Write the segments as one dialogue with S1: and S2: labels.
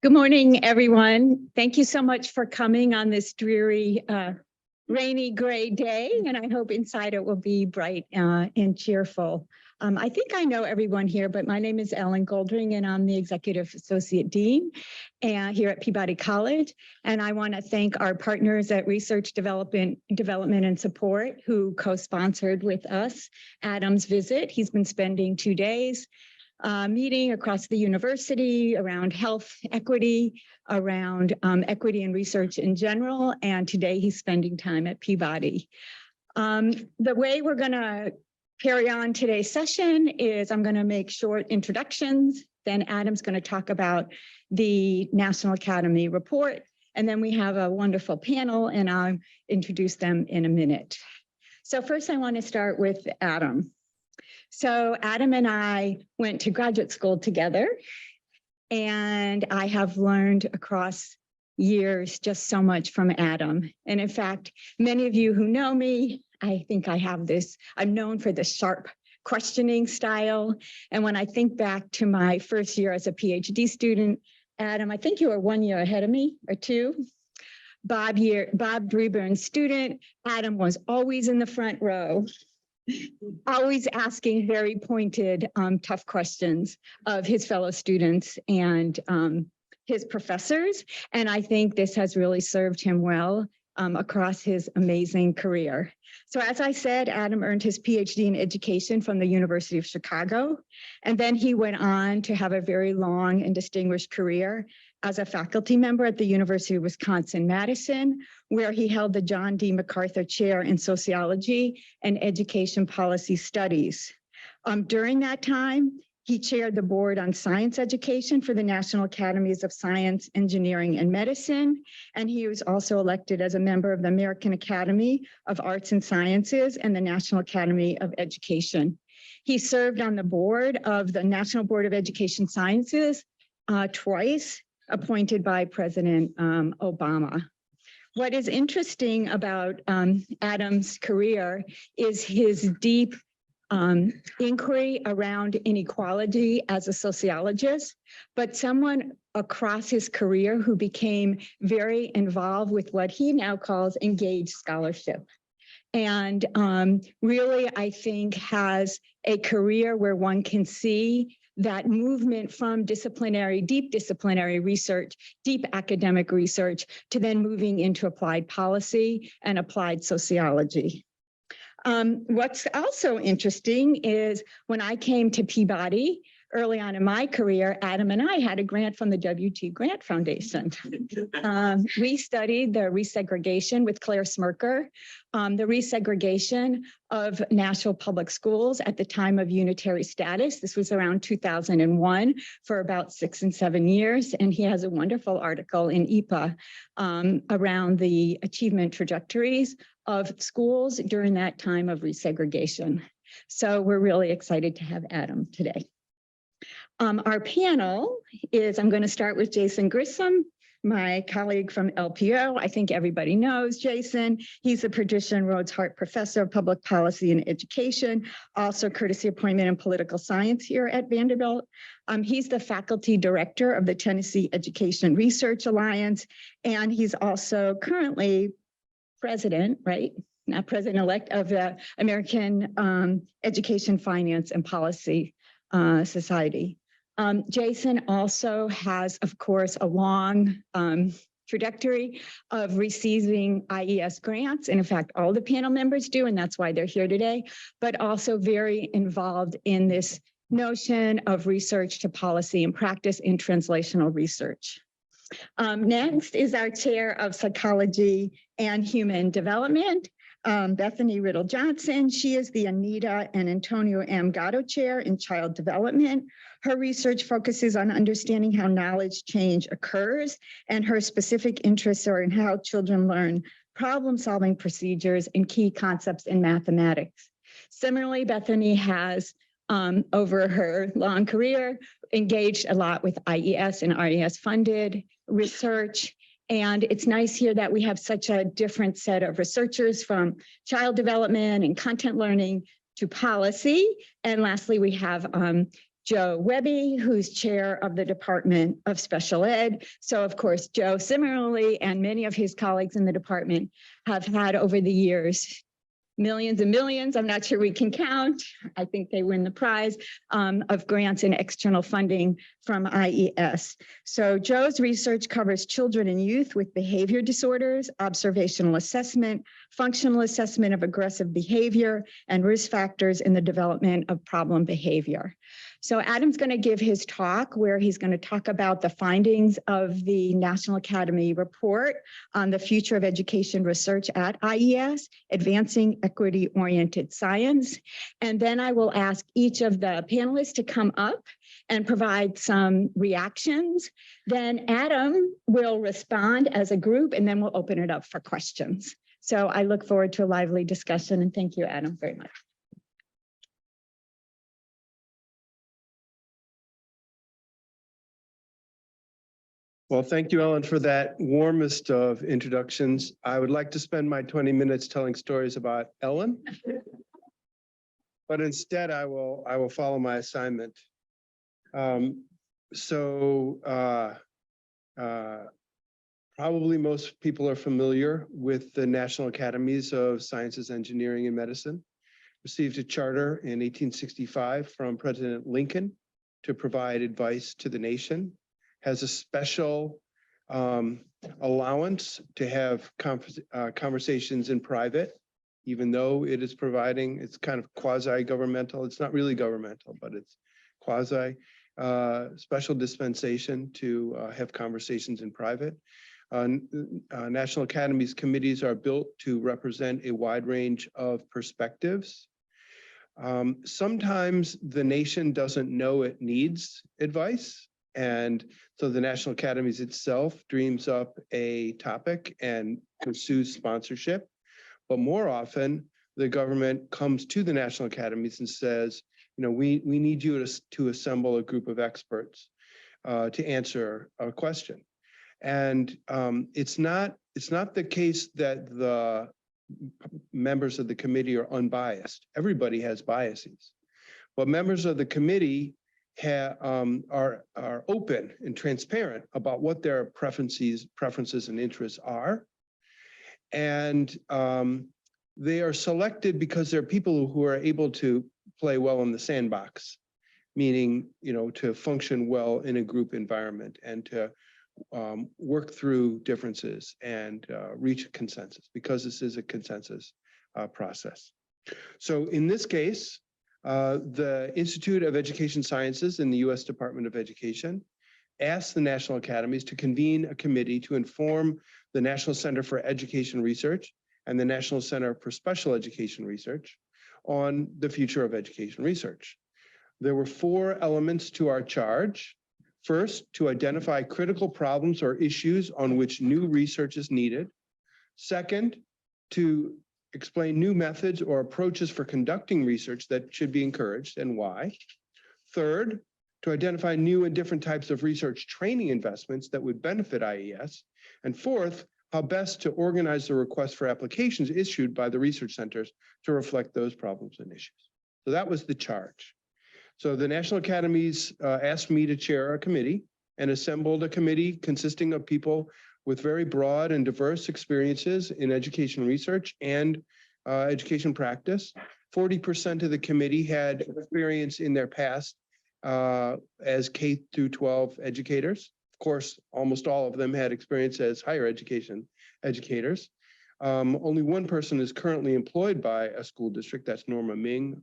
S1: Good morning, everyone. Thank you so much for coming on this dreary, rainy, gray day, and I hope inside it will be bright and cheerful. I think I know everyone here, but my name is Ellen Goldring, and I'm the Executive Associate Dean here at Peabody College. And I want to thank our partners at Research Development and Support who co-sponsored with us Adam's visit. He's been spending 2 days meeting across the university around health equity, around equity and research in general, and today he's spending time at Peabody. The way we're going to carry on today's session is I'm going to make short introductions, then Adam's going to talk about the National Academy report, and then we have a wonderful panel, and I'll introduce them in a minute. So first I want to start with Adam. So Adam and I went to graduate school together, and I have learned across years just so much from Adam. And in fact, many of you who know me, I think I have this, I'm known for this sharp questioning style. And when I think back to my first year as a PhD student, Adam, I think you were 1 year ahead of me or 2. Bob Dreburn student, Adam was always in the front row, always asking very pointed, tough questions of his fellow students and his professors. And I think this has really served him well across his amazing career. So as I said, Adam earned his PhD in education from the University of Chicago. And then he went on to have a very long and distinguished career as a faculty member at the University of Wisconsin-Madison, where he held the John D. MacArthur Chair in Sociology and Education Policy Studies. During that time, he chaired the Board on Science Education for the National Academies of Science, Engineering, and Medicine, and he was also elected as a member of the American Academy of Arts and Sciences and the National Academy of Education. He served on the board of the National Board of Education Sciences twice, appointed by President Obama. What is interesting about Adam's career is his deep inquiry around inequality as a sociologist, but someone across his career who became very involved with what he now calls engaged scholarship. And really, I think, has a career where one can see that movement from deep disciplinary research, deep academic research, to then moving into applied policy and applied sociology. What's also interesting is when I came to Peabody early on in my career, Adam and I had a grant from the W.T. Grant Foundation. We studied the resegregation with Claire Smirker, the resegregation of Nashville public schools at the time of unitary status. This was around 2001 for about 6 and 7 years. And he has a wonderful article in EPA around the achievement trajectories of schools during that time of resegregation. So we're really excited to have Adam today. Our panel is, I'm going to start with Jason Grissom, my colleague from LPO. I think everybody knows Jason. He's a Patricia and Rhodes Hart Professor of Public Policy and Education, also courtesy appointment in political science here at Vanderbilt. He's the faculty director of the Tennessee Education Research Alliance, and he's also currently president, right? Not president-elect of the American Education, Finance, and Policy Society. Jason also has, of course, a long trajectory of receiving IES grants. And in fact, all the panel members do, and that's why they're here today, but also very involved in this notion of research to policy and practice in translational research. Next is our chair of psychology and human development, Bethany Riddle Johnson. She is the Anita and Antonio M. Gatto Chair in Child Development. Her research focuses on understanding how knowledge change occurs, and her specific interests are in how children learn problem-solving procedures and key concepts in mathematics. Similarly, Bethany has, over her long career, engaged a lot with IES and RES funded research. And it's nice here that we have such a different set of researchers from child development and content learning to policy. And lastly, we have Joe Webby, who's chair of the Department of Special Ed. So of course, Joe similarly, and many of his colleagues in the department have had over the years millions and millions, I'm not sure we can count, I think they win the prize, of grants and external funding from IES. So Joe's research covers children and youth with behavior disorders, observational assessment, functional assessment of aggressive behavior, and risk factors in the development of problem behavior. So Adam's going to give his talk where he's going to talk about the findings of the National Academy report on the future of education research at IES, advancing equity-oriented science. And then I will ask each of the panelists to come up and provide some reactions. Then Adam will respond as a group, and then we'll open it up for questions. So I look forward to a lively discussion, and thank you, Adam, very much.
S2: Well, thank you, Ellen, for that warmest of introductions. I would like to spend my 20 minutes telling stories about Ellen, but instead I will follow my assignment. Probably most people are familiar with the National Academies of Sciences, Engineering, and Medicine. Received a charter in 1865 from President Lincoln to provide advice to the nation. Has a special allowance to have conversations in private, even though it is providing, it's kind of quasi-governmental. It's not really governmental, but it's quasi special dispensation to have conversations in private. National Academies committees are built to represent a wide range of perspectives. Sometimes the nation doesn't know it needs advice. And so the National Academies itself dreams up a topic and pursues sponsorship. But more often, the government comes to the National Academies and says, you know, we need you to assemble a group of experts to answer a question. And it's not the case that the members of the committee are unbiased. Everybody has biases. But members of the committee are open and transparent about what their preferences and interests are. And they are selected because they're people who are able to play well in the sandbox, meaning, you know, to function well in a group environment and to work through differences and reach a consensus, because this is a consensus process. So in this case, the Institute of Education Sciences in the U.S. Department of Education asked the National Academies to convene a committee to inform the National Center for Education Research and the National Center for Special Education Research on the future of education research. There were 4 elements to our charge. First, to identify critical problems or issues on which new research is needed. Second, to explain new methods or approaches for conducting research that should be encouraged and why. Third, to identify new and different types of research training investments that would benefit IES. And fourth, how best to organize the request for applications issued by the research centers to reflect those problems and issues. So that was the charge. So the National Academies asked me to chair a committee and assembled a committee consisting of people with very broad and diverse experiences in education research and education practice. 40% of the committee had experience in their past as K through 12 educators. Of course, almost all of them had experience as higher education educators. Only one person is currently employed by a school district, that's Norma Ming,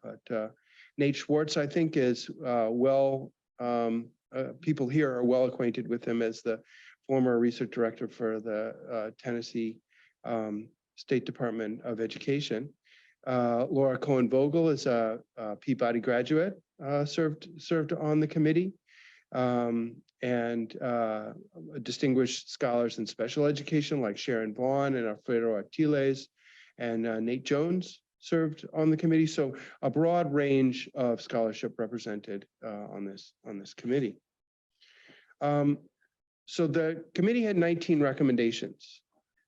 S2: but Nate Schwartz, I think, is people here are well acquainted with him as the former research director for the Tennessee State Department of Education. Laura Cohen-Vogel is a Peabody graduate, served on the committee, and distinguished scholars in special education like Sharon Vaughn and Alfredo Artiles and Nate Jones served on the committee. So a broad range of scholarship represented on this committee. So the committee had 19 recommendations.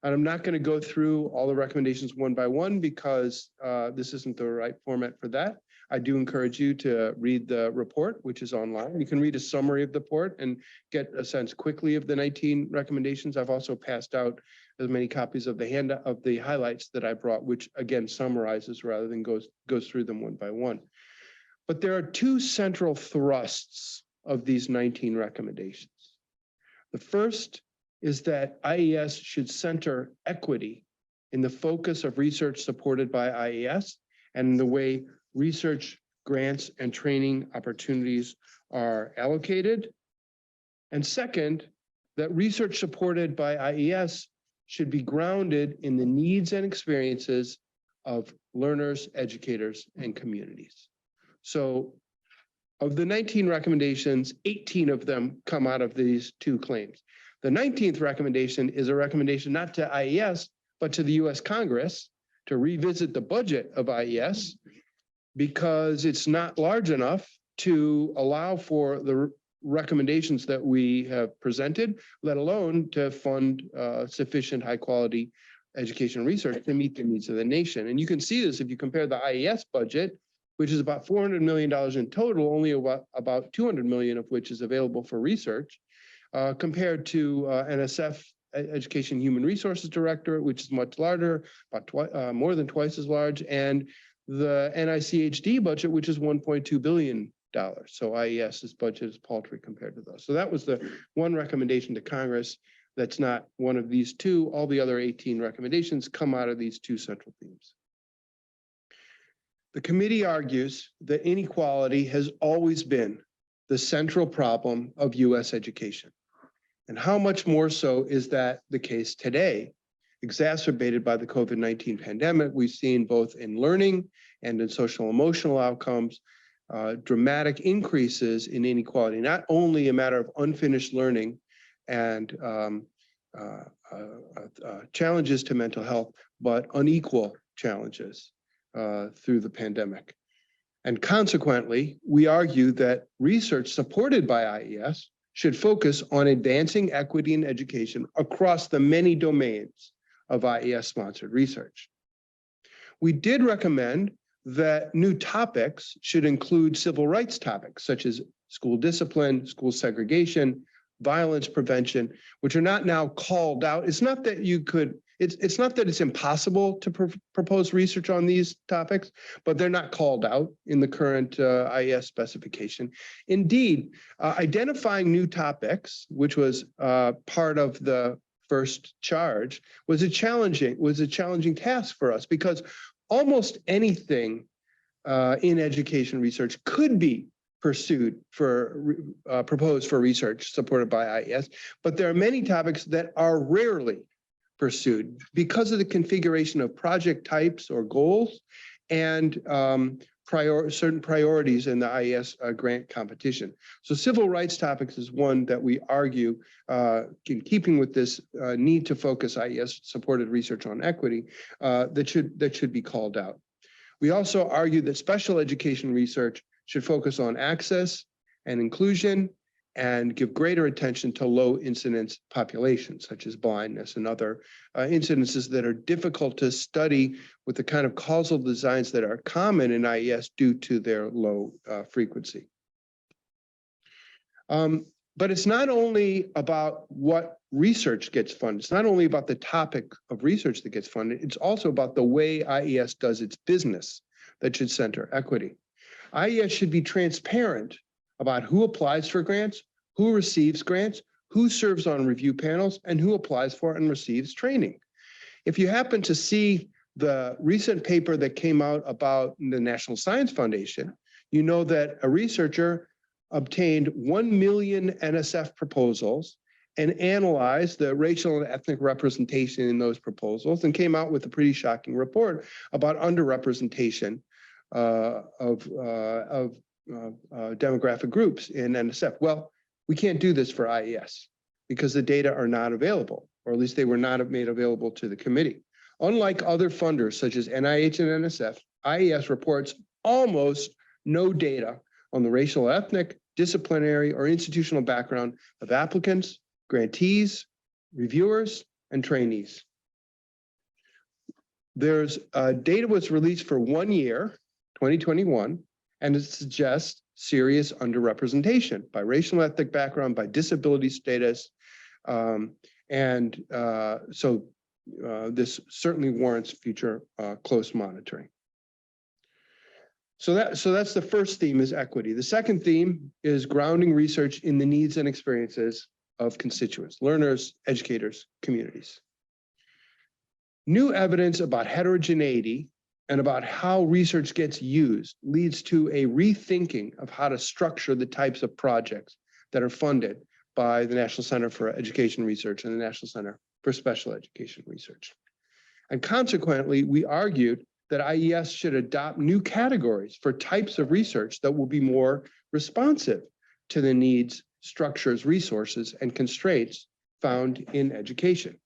S2: And I'm not going to go through all the recommendations one by one because this isn't the right format for that. I do encourage you to read the report, which is online. You can read a summary of the report and get a sense quickly of the 19 recommendations. I've also passed out as many copies of the handout of the highlights that I brought, which again summarizes rather than goes through them one by one. But there are two central thrusts of these 19 recommendations. The first is that IES should center equity in the focus of research supported by IES and the way research grants and training opportunities are allocated. And second, that research supported by IES should be grounded in the needs and experiences of learners, educators, and communities. So of the 19 recommendations, 18 of them come out of these two claims. The 19th recommendation is a recommendation not to IES, but to the US Congress to revisit the budget of IES because it's not large enough to allow for the recommendations that we have presented, let alone to fund sufficient high quality education research to meet the needs of the nation. And you can see this if you compare the IES budget, which is about $400 million in total, only about $200 million of which is available for research, compared to NSF, Education Human Resources Directorate, which is much larger, about more than twice as large, and the NICHD budget, which is $1.2 billion. So IES's budget is paltry compared to those. So that was the one recommendation to Congress that's not one of these two. All the other 18 recommendations come out of these two central themes. The committee argues that inequality has always been the central problem of US education. And how much more so is that the case today, exacerbated by the COVID-19 pandemic? We've seen both in learning and in social emotional outcomes, dramatic increases in inequality, not only a matter of unfinished learning and challenges to mental health, but unequal challenges through the pandemic. And consequently, we argue that research supported by IES should focus on advancing equity in education across the many domains of IES-sponsored research. We did recommend that new topics should include civil rights topics, such as school discipline, school segregation, violence prevention, which are not now called out. It's not that you could, it's not that it's impossible to propose research on these topics, but they're not called out in the current IES specification. Indeed, identifying new topics, which was part of the first charge, was a challenging task for us because almost anything in education research could be pursued for proposed for research supported by IES, but there are many topics that are rarely pursued because of the configuration of project types or goals and certain priorities in the IES grant competition. So civil rights topics is one that we argue in keeping with this need to focus IES supported research on equity that should be called out. We also argue that special education research should focus on access and inclusion and give greater attention to low incidence populations, such as blindness and other incidences that are difficult to study with the kind of causal designs that are common in IES due to their low frequency. But it's not only about what research gets funded. It's not only about the topic of research that gets funded. It's also about the way IES does its business that should center equity. IES should be transparent about who applies for grants, who receives grants, who serves on review panels, and who applies for and receives training. If you happen to see the recent paper that came out about the National Science Foundation, you know that a researcher obtained 1 million NSF proposals and analyzed the racial and ethnic representation in those proposals and came out with a pretty shocking report about underrepresentation of demographic groups in NSF. Well, we can't do this for IES because the data are not available, or at least they were not made available to the committee. Unlike other funders such as NIH and NSF, IES reports almost no data on the racial, ethnic, disciplinary, or institutional background of applicants, grantees, reviewers, and trainees. There's data was released for 1 year, 2021, and it suggests serious underrepresentation by racial and ethnic background, by disability status. So this certainly warrants future close monitoring. So that's the first theme, is equity. The second theme is grounding research in the needs and experiences of constituents, learners, educators, communities. New evidence about heterogeneity and about how research gets used leads to a rethinking of how to structure the types of projects that are funded by the National Center for Education Research and the National Center for Special Education Research. And consequently, we argued that IES should adopt new categories for types of research that will be more responsive to the needs, structures, resources, and constraints found in education.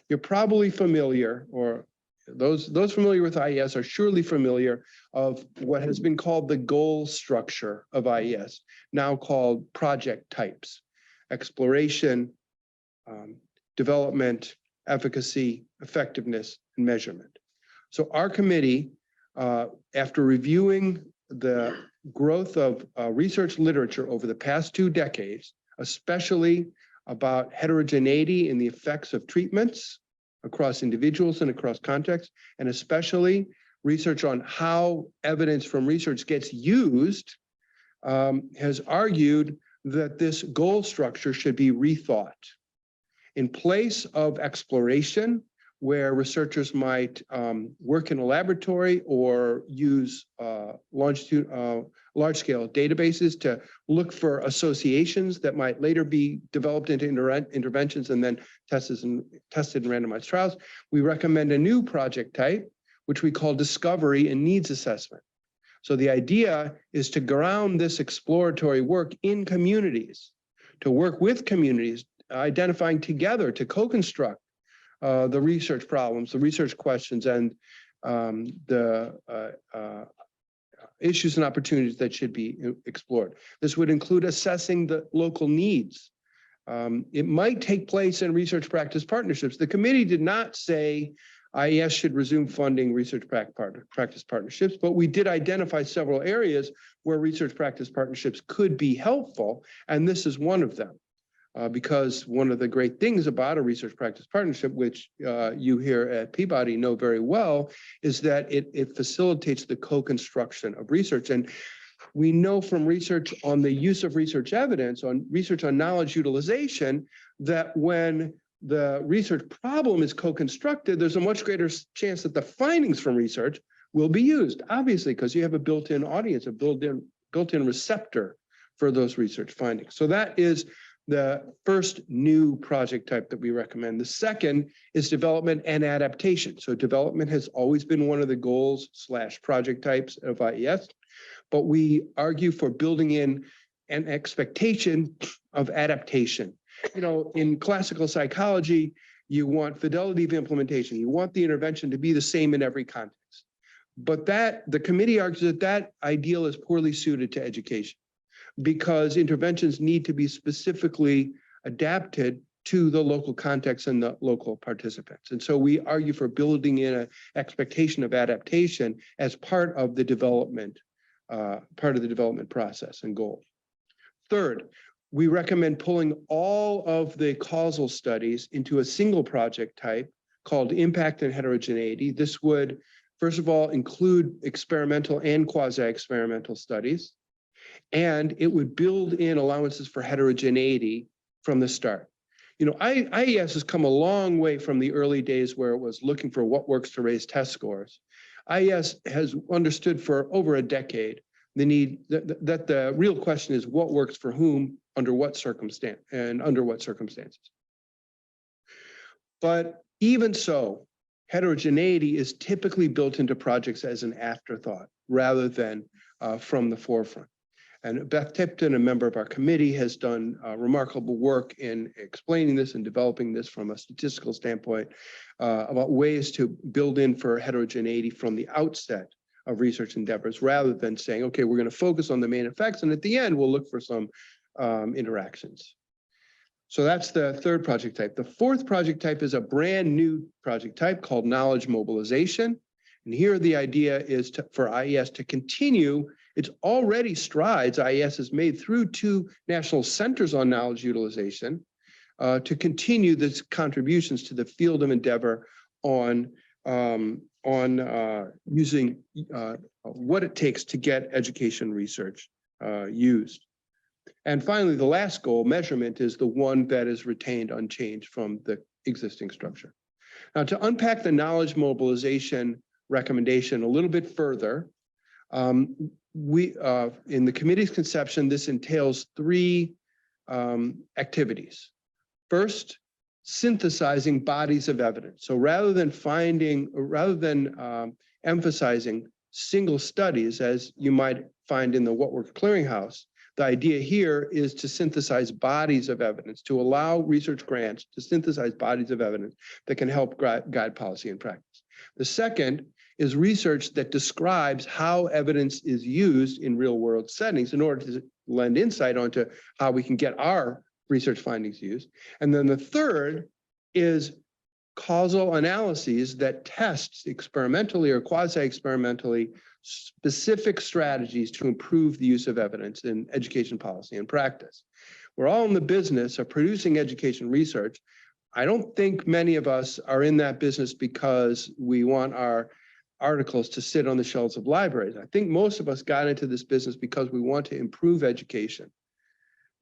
S2: You're probably familiar, or those familiar with IES are surely familiar of what has been called the goal structure of IES, now called project types: exploration, development, efficacy, effectiveness, and measurement. So our committee, after reviewing the growth of research literature over the past 2 decades, especially about heterogeneity in the effects of treatments across individuals and across contexts, and especially research on how evidence from research gets used, has argued that this goal structure should be rethought. In place of exploration, where researchers might work in a laboratory or use large-scale databases to look for associations that might later be developed into interventions and then tested in randomized trials, we recommend a new project type, which we call discovery and needs assessment. So the idea is to ground this exploratory work in communities, to work with communities, identifying together to co-construct the research problems, the research questions, and the issues and opportunities that should be explored. This would include assessing the local needs. It might take place in research practice partnerships. The committee did not say IES should resume funding research practice partnerships, but we did identify several areas where research practice partnerships could be helpful, and this is one of them. Because one of the great things about a research practice partnership, which you here at Peabody know very well, is that it facilitates the co-construction of research. And we know from research on the use of research evidence, on research on knowledge utilization, that when the research problem is co-constructed, there's a much greater chance that the findings from research will be used, obviously, because you have a built-in audience, a built-in receptor for those research findings. So that is the first new project type that we recommend. The second is development and adaptation. So development has always been one of the goals/project types of IES, but we argue for building in an expectation of adaptation. You know, in classical psychology, you want fidelity of implementation. You want the intervention to be the same in every context. But the committee argues that that ideal is poorly suited to education, because interventions need to be specifically adapted to the local context and the local participants. And so we argue for building in an expectation of adaptation as part of the development process and goal. Third, we recommend pulling all of the causal studies into a single project type called impact and heterogeneity. This would, first of all, include experimental and quasi-experimental studies, and it would build in allowances for heterogeneity from the start. You know, IES has come a long way from the early days where it was looking for what works to raise test scores. IES has understood for over a decade the need that the real question is what works for whom, under what circumstance, and under what circumstances. But even so, heterogeneity is typically built into projects as an afterthought rather than from the forefront. And Beth Tipton, a member of our committee, has done remarkable work in explaining this and developing this from a statistical standpoint about ways to build in for heterogeneity from the outset of research endeavors, rather than saying, okay, we're going to focus on the main effects, and at the end, we'll look for some interactions. So that's the third project type. The fourth project type is a brand new project type called knowledge mobilization. And here the idea is for IES to continue It's already strides IES has made through 2 national centers on knowledge utilization to continue this contributions to the field of endeavor on using what it takes to get education research used. And finally, the last goal, measurement, is the one that is retained unchanged from the existing structure. Now, to unpack the knowledge mobilization recommendation a little bit further, in the committee's conception, this entails 3 activities. First, synthesizing bodies of evidence. So rather than emphasizing single studies, as you might find in the What Works Clearinghouse, the idea here is to synthesize bodies of evidence, to allow research grants to synthesize bodies of evidence that can help guide policy and practice. The second is research that describes how evidence is used in real world settings in order to lend insight onto how we can get our research findings used. And then the third is causal analyses that tests experimentally or quasi-experimentally specific strategies to improve the use of evidence in education policy and practice. We're all in the business of producing education research. I don't think many of us are in that business because we want our articles to sit on the shelves of libraries. I think most of us got into this business because we want to improve education.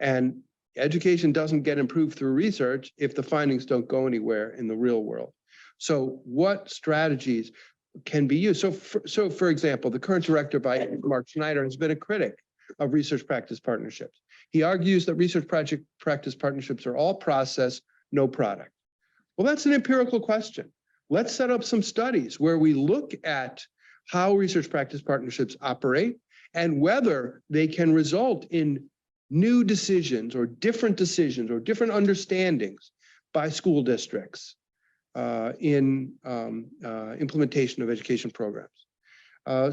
S2: And education doesn't get improved through research if the findings don't go anywhere in the real world. So what strategies can be used? So for example, the current director, by Mark Schneider, has been a critic of research practice partnerships. He argues that research practice partnerships are all process, no product. Well, that's an empirical question. Let's set up some studies where we look at how research practice partnerships operate and whether they can result in new decisions or different understandings by school districts in implementation of education programs.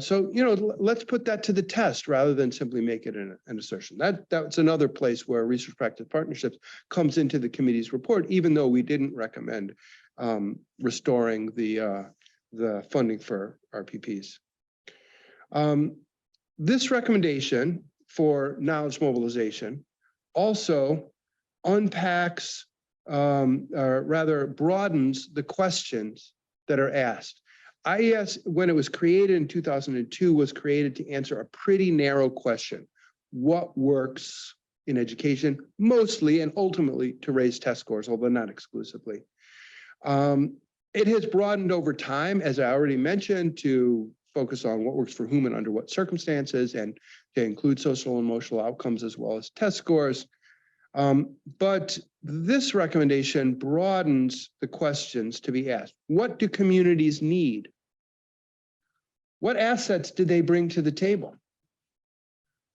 S2: So, let's put that to the test rather than simply make it an assertion. That's another place where research practice partnerships comes into the committee's report, even though we didn't recommend restoring the funding for RPPs. This recommendation for knowledge mobilization also unpacks, or rather broadens the questions that are asked. IES, when it was created in 2002, was created to answer a pretty narrow question: what works in education, mostly and ultimately to raise test scores, although not exclusively. It has broadened over time, as I already mentioned, to focus on what works for whom and under what circumstances, and to include social and emotional outcomes as well as test scores. But this recommendation broadens the questions to be asked. What do communities need? What assets do they bring to the table?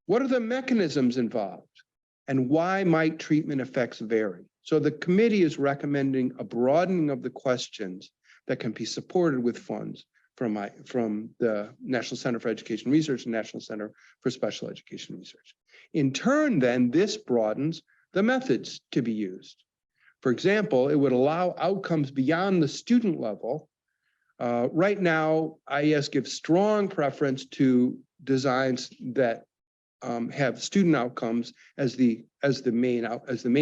S2: What are the mechanisms involved? And why might treatment effects vary? So the committee is recommending a broadening of the questions that can be supported with funds from the National Center for Education Research and National Center for Special Education Research. In turn, then, this broadens the methods to be used. For example, it would allow outcomes beyond the student level. Right now, IES gives strong preference to designs that have student outcomes as the main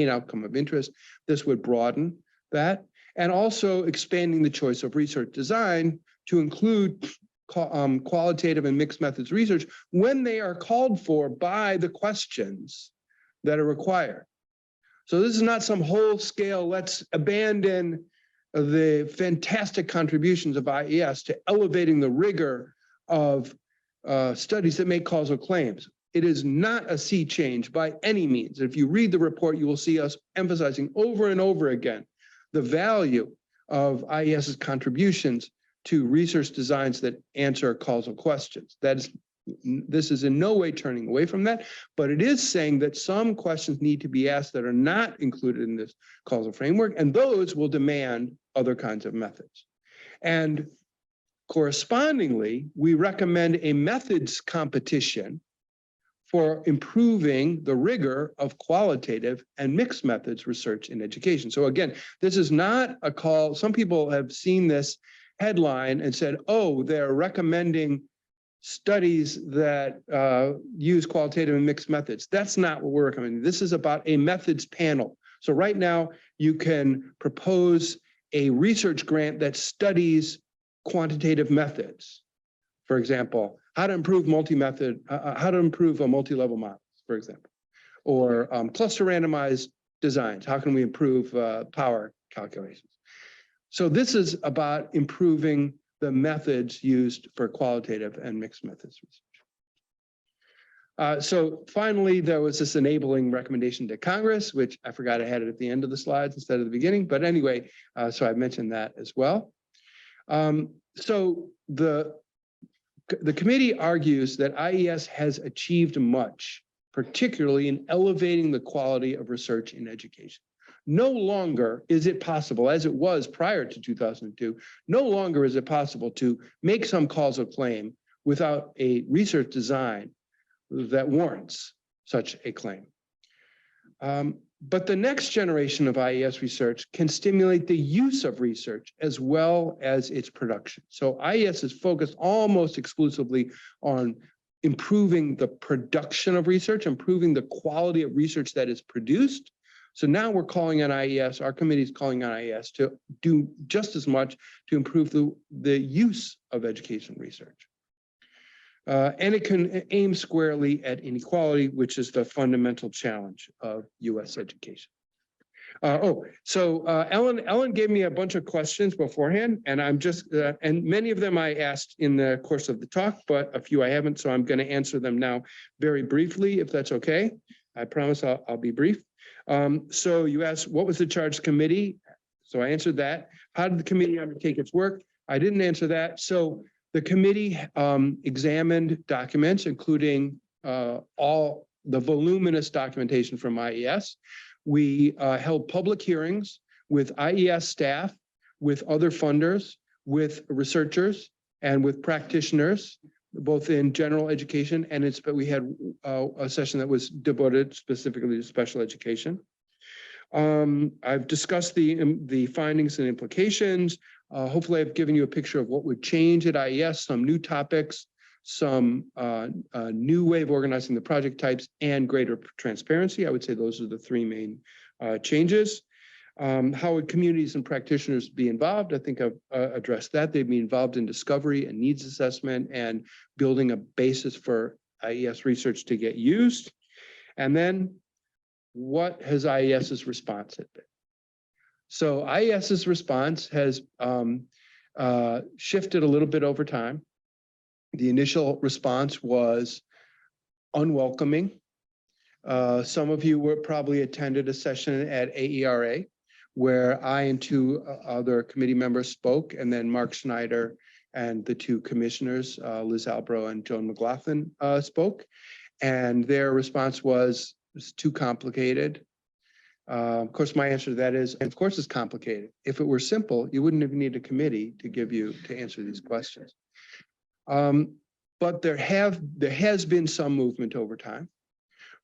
S2: outcome of interest. This would broaden that, and also expanding the choice of research design to include qualitative and mixed methods research when they are called for by the questions that are required. So this is not some whole scale, let's abandon the fantastic contributions of IES to elevating the rigor of studies that make causal claims. It is not a sea change by any means. If you read the report, you will see us emphasizing over and over again the value of IES's contributions to research designs that answer causal questions. This is in no way turning away from that, but it is saying that some questions need to be asked that are not included in this causal framework, and those will demand other kinds of methods. And correspondingly, we recommend a methods competition for improving the rigor of qualitative and mixed methods research in education. So again, this is not a call. Some people have seen this headline and said, oh, they're recommending studies that use qualitative and mixed methods. That's not what we're recommending. This is about a methods panel. So right now you can propose a research grant that studies quantitative methods. For example, how to improve multi-method, how to improve a multi-level model, for example, or cluster randomized designs. How can we improve power calculations? So this is about improving the methods used for qualitative and mixed methods research. So finally, there was this enabling recommendation to Congress, which I forgot I had it at the end of the slides instead of the beginning. But anyway, so I mentioned that as well. So the committee argues that IES has achieved much, particularly in elevating the quality of research in education. No longer is it possible, as it was prior to 2002, no longer is it possible to make some causal claim without a research design that warrants such a claim. But the next generation of IES research can stimulate the use of research as well as its production. So IES is focused almost exclusively on improving the production of research, improving the quality of research that is produced. So now we're calling on IES, our committee is calling on IES to do just as much to improve the use of education research. And it can aim squarely at inequality, which is the fundamental challenge of US education. Ellen gave me a bunch of questions beforehand, and I'm just, and many of them I asked in the course of the talk, but a few I haven't, so I'm going to answer them now very briefly, if that's okay. I promise I'll be brief. So you asked, what was the charge committee? So I answered that. How did the committee undertake its work? I didn't answer that. So the committee examined documents, including all the voluminous documentation from IES. We held public hearings with IES staff, with other funders, with researchers, and with practitioners, both in general education and we had a session that was devoted specifically to special education. I've discussed the findings and implications. Hopefully I've given you a picture of what would change at IES, some new topics, some new way of organizing the project types, and greater transparency. I would say those are the three main changes. How would communities and practitioners be involved? I think I've addressed that. They'd be involved in discovery and needs assessment and building a basis for IES research to get used. And then what has IES's response been? So IES's response has shifted a little bit over time. The initial response was unwelcoming. Some of you were probably attended a session at AERA where I and two other committee members spoke, and then Mark Schneider and the two commissioners, Liz Albro and Joan McLaughlin, spoke. And their response was, it's too complicated. Of course, my answer to that is, of course it's complicated. If it were simple, you wouldn't have needed a committee to answer these questions. But there has been some movement over time.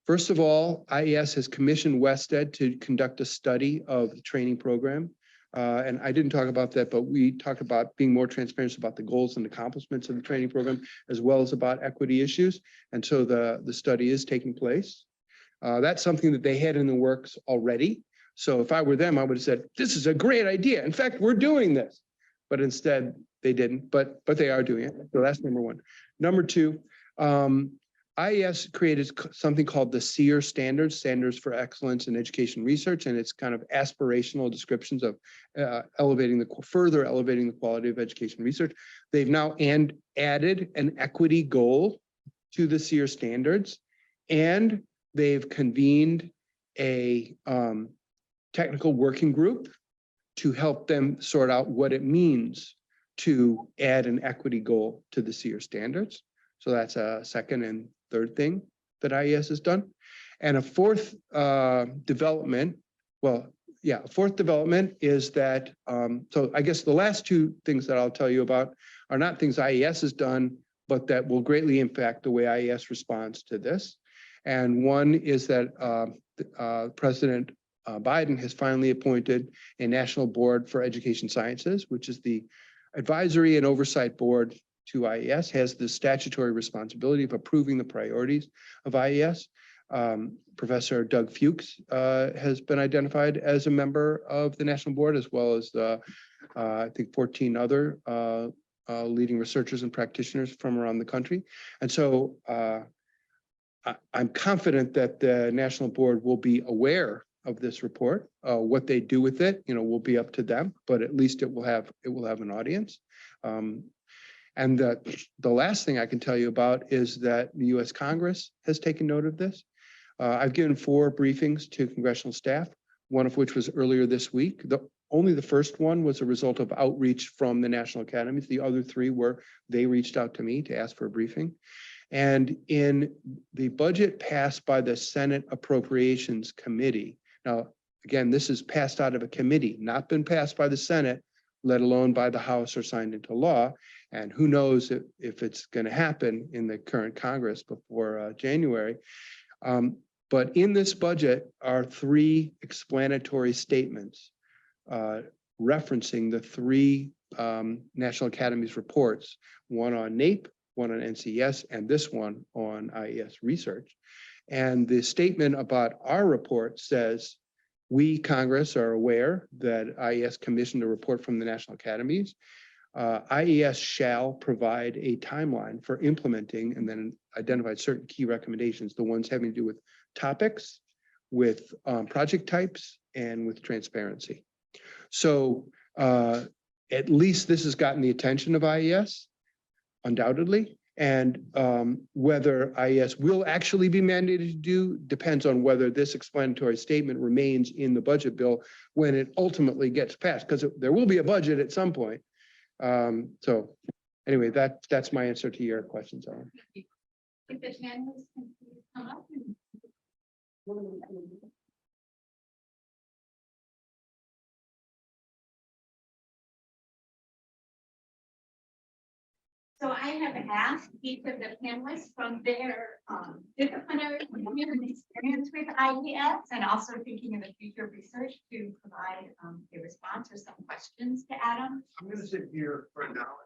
S2: First of all, IES has commissioned WestEd to conduct a study of the training program. And I didn't talk about that, but we talked about being more transparent about the goals and accomplishments of the training program, as well as about equity issues. And so the study is taking place. That's something that they had in the works already. So if I were them, I would have said, this is a great idea. In fact, we're doing this. But instead, they didn't, but they are doing it. So that's number one. Number two, IES created something called the SEER standards, Standards for Excellence in Education Research, and it's kind of aspirational descriptions of further elevating the quality of education research. They've now added an equity goal to the SEER standards, and they've convened a technical working group to help them sort out what it means to add an equity goal to the SEER standards. So that's a second and third thing that IES has done. And a fourth development, is that, so I guess the last two things that I'll tell you about are not things IES has done, but that will greatly impact the way IES responds to this. And one is that President Biden has finally appointed a National Board for Education Sciences, which is the advisory and oversight board to IES, has the statutory responsibility of approving the priorities of IES. Professor Doug Fuchs has been identified as a member of the National Board, as well as I think 14 other leading researchers and practitioners from around the country. And so I'm confident that the National Board will be aware of this report. What they do with it, will be up to them, but at least it will have an audience. And the last thing I can tell you about is that the U.S. Congress has taken note of this. I've given 4 briefings to congressional staff, one of which was earlier this week. Only the first one was a result of outreach from the national academies. The other 3 were they reached out to me to ask for a briefing. And in the budget passed by the Senate Appropriations Committee, now, again, this is passed out of a committee, not been passed by the Senate, let alone by the House or signed into law. And who knows if it's going to happen in the current Congress before January. But in this budget are 3 explanatory statements referencing the 3 National Academies reports, one on NAEP, one on NCES, and this one on IES research. And the statement about our report says, we, Congress, are aware that IES commissioned a report from the National Academies. IES shall provide a timeline for implementing, and then identified certain key recommendations, the ones having to do with topics, with project types, and with transparency. So at least this has gotten the attention of IES, undoubtedly. And whether IES will actually be mandated to do depends on whether this explanatory statement remains in the budget bill when it ultimately gets passed, because there will be a budget at some point. So anyway, that's my answer to your questions, Ellen.
S3: If the panelists can please come up. So I have asked each of the panelists from their disciplinary experience with IES and also thinking of the future research to provide a response or some questions to Adam.
S4: I'm going to sit here for now.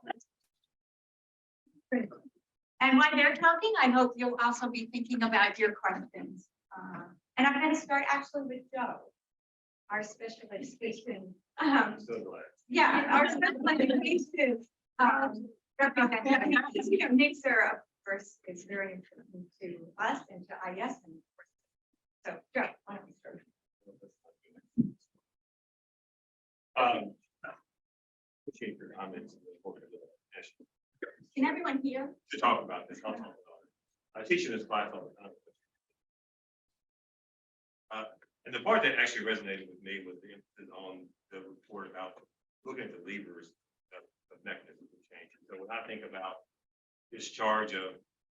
S3: And while they're talking, I hope you'll also be thinking about your questions. And I'm going to start actually with Joe, our special education. Yeah, our special education representative. Mixer, of course, is very important to us and to IES. And so, Joe, why don't we start?
S4: Appreciate your comments and the work of the national.
S3: Can everyone hear?
S4: To talk about this, I'll talk about it. I teach in this class all the time. And the part that actually resonated with me was the emphasis on the report about looking at the levers of mechanisms of change. And so when I think about discharge of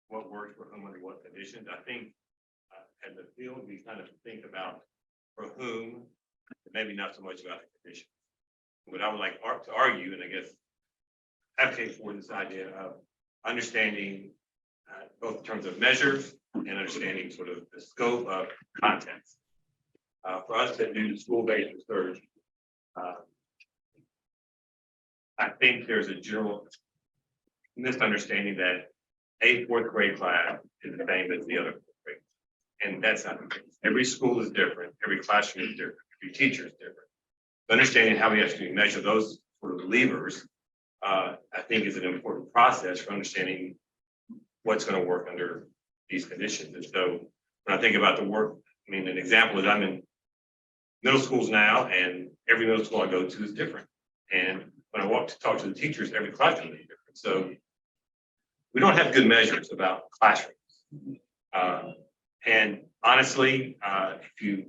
S4: what works for whom under what conditions, I think as a field we kind of think about for whom, maybe not so much about the conditions. What I would like to argue, and I guess advocate for this idea of understanding both in terms of measures and understanding sort of the scope of context. For us that do school-based research, I think there's a general misunderstanding that a 4th grade class is the same as the other 4th grade. And that's not the case. Every school is different, every classroom is different, every teacher is different. Understanding how we actually measure those sort of levers, I think is an important process for understanding what's going to work under these conditions. And so when I think about the work, I mean, an example is I'm in middle schools now, and every middle school I go to is different. And when I walk to talk to the teachers, every classroom is different. So we don't have good measures about classrooms. And honestly, if you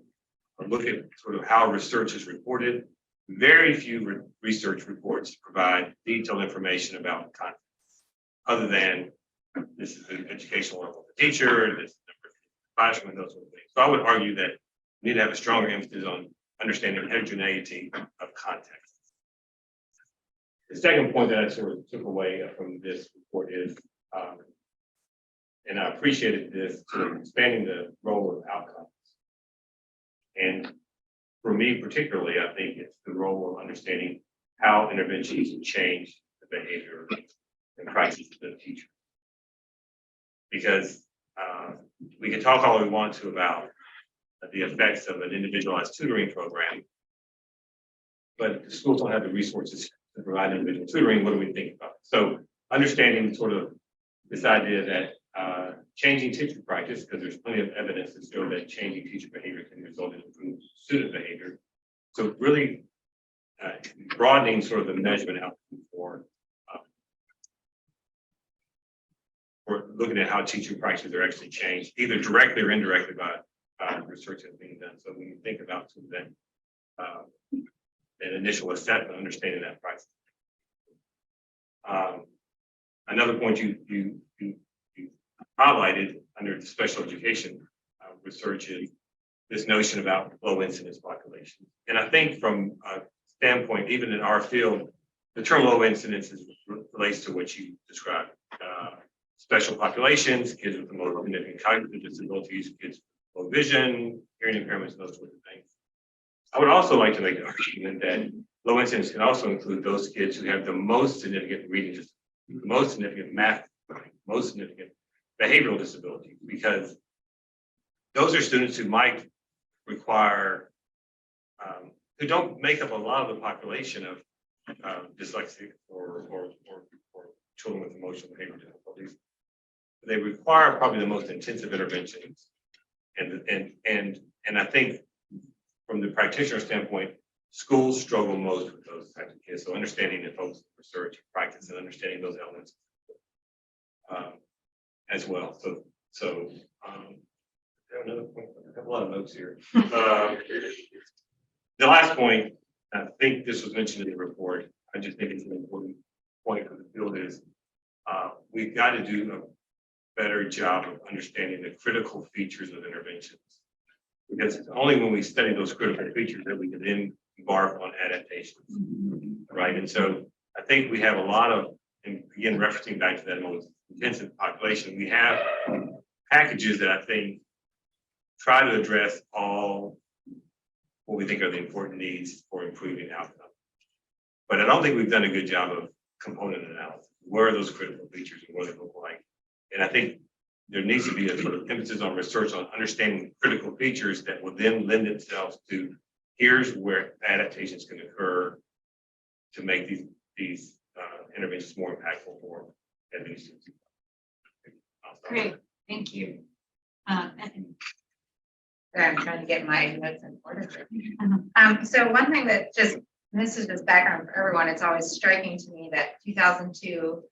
S4: look at sort of how research is reported, very few research reports provide detailed information about content, other than this is an educational level of the teacher, this is the classroom, and those sort of things. So I would argue that we need to have a stronger emphasis on understanding heterogeneity of context. The second point that I sort of took away from this report is, and I appreciated this, sort of expanding the role of outcomes. And for me particularly, I think it's the role of understanding how interventions change the behavior and the crisis of the teacher. Because we can talk all we want to about the effects of an individualized tutoring program, but if the schools don't have the resources to provide individual tutoring, what do we think about? So understanding sort of this idea that changing teacher practice, because there's plenty of evidence to show that changing teacher behavior can result in improved student behavior. So really broadening sort of the measurement outcome for looking at how teaching practices are actually changed, either directly or indirectly by research that's being done. So when you think about sort of that initial assessment, understanding that practice. Another point you highlighted under the special education research is this notion about low incidence population. And I think from a standpoint, even in our field, the term low incidence relates to what you described. Special populations, kids with the most significant cognitive disabilities, kids with low vision, hearing impairments, those sorts of things. I would also like to make an argument that low incidence can also include those kids who have the most significant reading, the most significant math, most significant behavioral disability, because those are students who might require, who don't make up a lot of the population of dyslexia or children with emotional behavioral difficulties. They require probably the most intensive interventions, and I think from the practitioner standpoint, schools struggle most with those types of kids. So understanding and focus research, practice, and understanding those elements as well. So I have another point. I have a lot of notes here. The last point, I think this was mentioned in the report. I just think it's an important point for the field is we've got to do a better job of understanding the critical features of interventions. Because it's only when we study those critical features that we can then embark on adaptations, right? And so I think we have a lot of, and again, referencing back to that most intensive population, we have packages that I think try to address all what we think are the important needs for improving outcome. But I don't think we've done a good job of component analysis. Where are those critical features and what do they look like? And I think there needs to be a sort of emphasis on research on understanding critical features that will then lend themselves to here's where adaptations can occur to make these interventions more impactful for students.
S5: Great, thank you. I'm trying to get my notes in order. So one thing that just, this is just background for everyone, it's always striking to me that 2002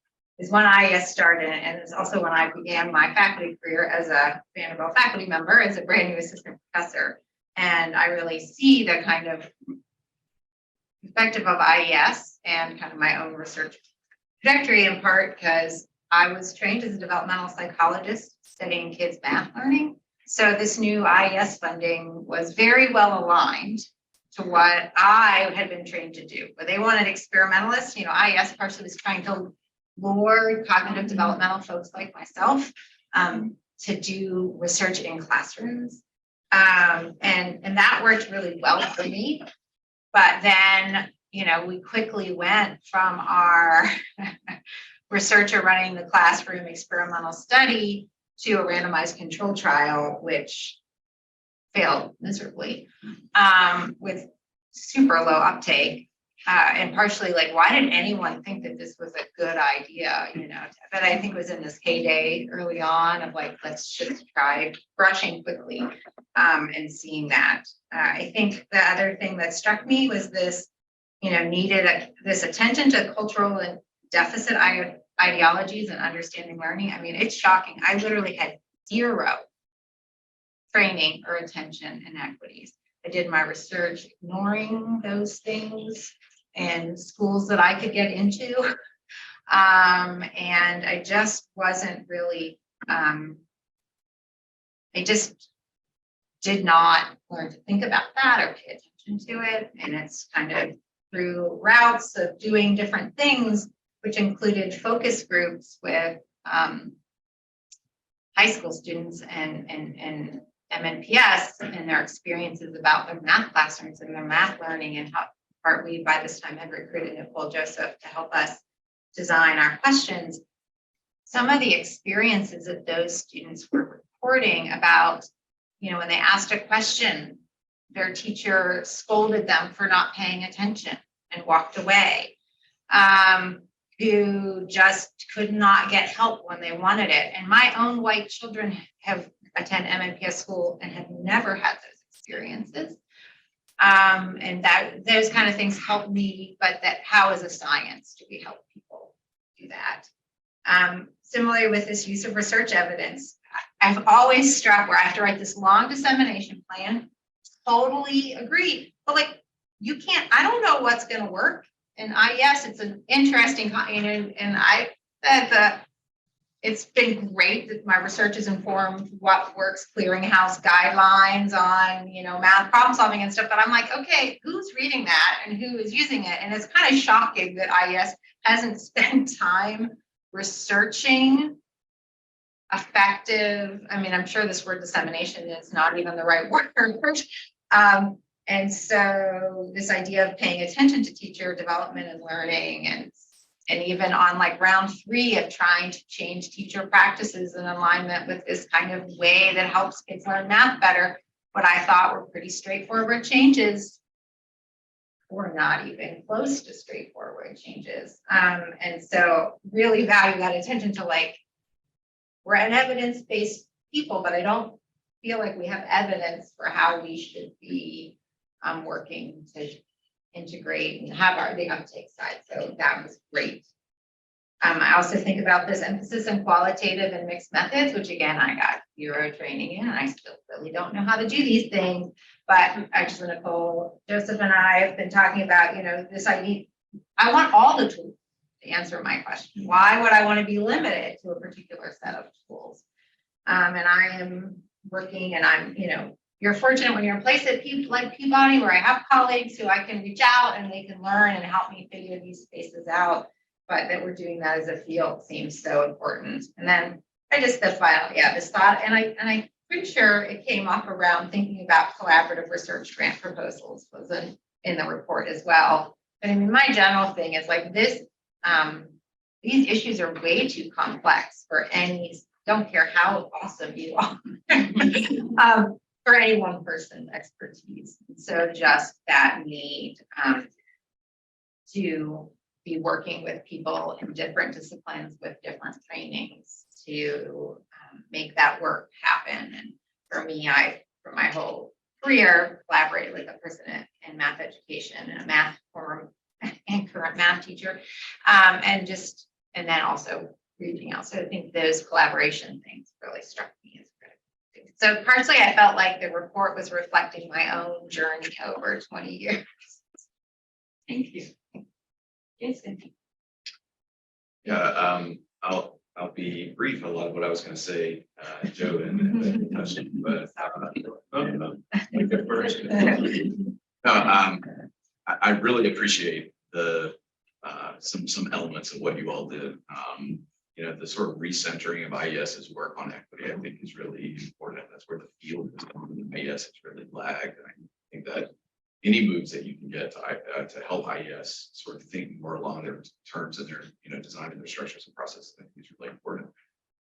S5: is when IES started, and it's also when I began my faculty career as a Vanderbilt faculty member, as a brand new assistant professor. And I really see the kind of perspective of IES and kind of my own research trajectory, in part because I was trained as a developmental psychologist studying kids' math learning. So this new IES funding was very well aligned to what I had been trained to do. But they wanted experimentalists, IES partially was trying to lure cognitive developmental folks like myself to do research in classrooms. And that worked really well for me. But then, we quickly went from our researcher running the classroom experimental study to a randomized control trial, which failed miserably with super low uptake. And partially why did anyone think that this was a good idea, but I think it was in this heyday early on of let's just try brushing quickly and seeing that. I think the other thing that struck me was this, needed this attention to cultural and deficit ideologies and understanding learning. I mean, it's shocking. I literally had zero training or attention inequities. I did my research ignoring those things and schools that I could get into. And I just wasn't really, I just did not learn to think about that or pay attention to it. And it's kind of through routes of doing different things, which included focus groups with high school students and MNPS and their experiences about their math classrooms and their math learning, and how partly by this time had recruited Nicole Joseph to help us design our questions, some of the experiences that those students were reporting about, you know, when they asked a question, their teacher scolded them for not paying attention and walked away, who just could not get help when they wanted it. And my own white children have attend MNPS school and have never had those experiences. And that those kind of things help me, but that how as a science do we help people do that? Similarly with this use of research evidence, I've always struck where I have to write this long dissemination plan, totally agreed, but like, you can't, I don't know what's going to work. And IES, it's an interesting, and I said that it's been great that my research has informed what works, clearinghouse guidelines on, you know, math problem solving and stuff. But I'm like, okay, who's reading that and who is using it? And it's kind of shocking that IES hasn't spent time researching effective. I mean, I'm sure this word dissemination is not even the right word. And so this idea of paying attention to teacher development and learning, and even on like round 3 of trying to change teacher practices in alignment with this kind of way that helps kids learn math better, what I thought were pretty straightforward changes were not even close to straightforward changes. And so really value that attention to, like, we're an evidence-based people, but I don't feel like we have evidence for how we should be working to integrate and have the uptake side. So that was great. I also think about this emphasis on qualitative and mixed methods, which again, I got 0 training in, and I still really don't know how to do these things. But actually, Nicole, Joseph, and I have been talking about, you know, this idea. I want all the tools to answer my question. Why would I want to be limited to a particular set of tools? And I am working, and I'm, you know, you're fortunate when you're in a place at like Peabody, where I have colleagues who I can reach out and they can learn and help me figure these spaces out. But that we're doing that as a field seems so important. And then I just this thought, and I'm pretty sure it came up around thinking about collaborative research grant proposals was in the report as well. But I mean, my general thing is like this, these issues are way too complex for any, don't care how awesome you are, for any one person's expertise. So just that need to be working with people in different disciplines with different trainings to make that work happen. And for me, for my whole career, collaborated with a person in math education and a math forum and current math teacher, and then also reaching out. So I think those collaboration things really struck me as critical. So partially, I felt like the report was reflecting my own journey over 20 years. Thank you. Jason.
S6: Yeah, I'll be brief. A lot of what I was going to say, Joe and touched on, but first. I really appreciate the some elements of what you all did. You know, the sort of recentering of IES's work on equity, I think, is really important. That's where the field is going. IES has really lagged. And I think that any moves that you can get to help IES sort of think more along their terms and their, you know, design and their structures and processes, I think is really important.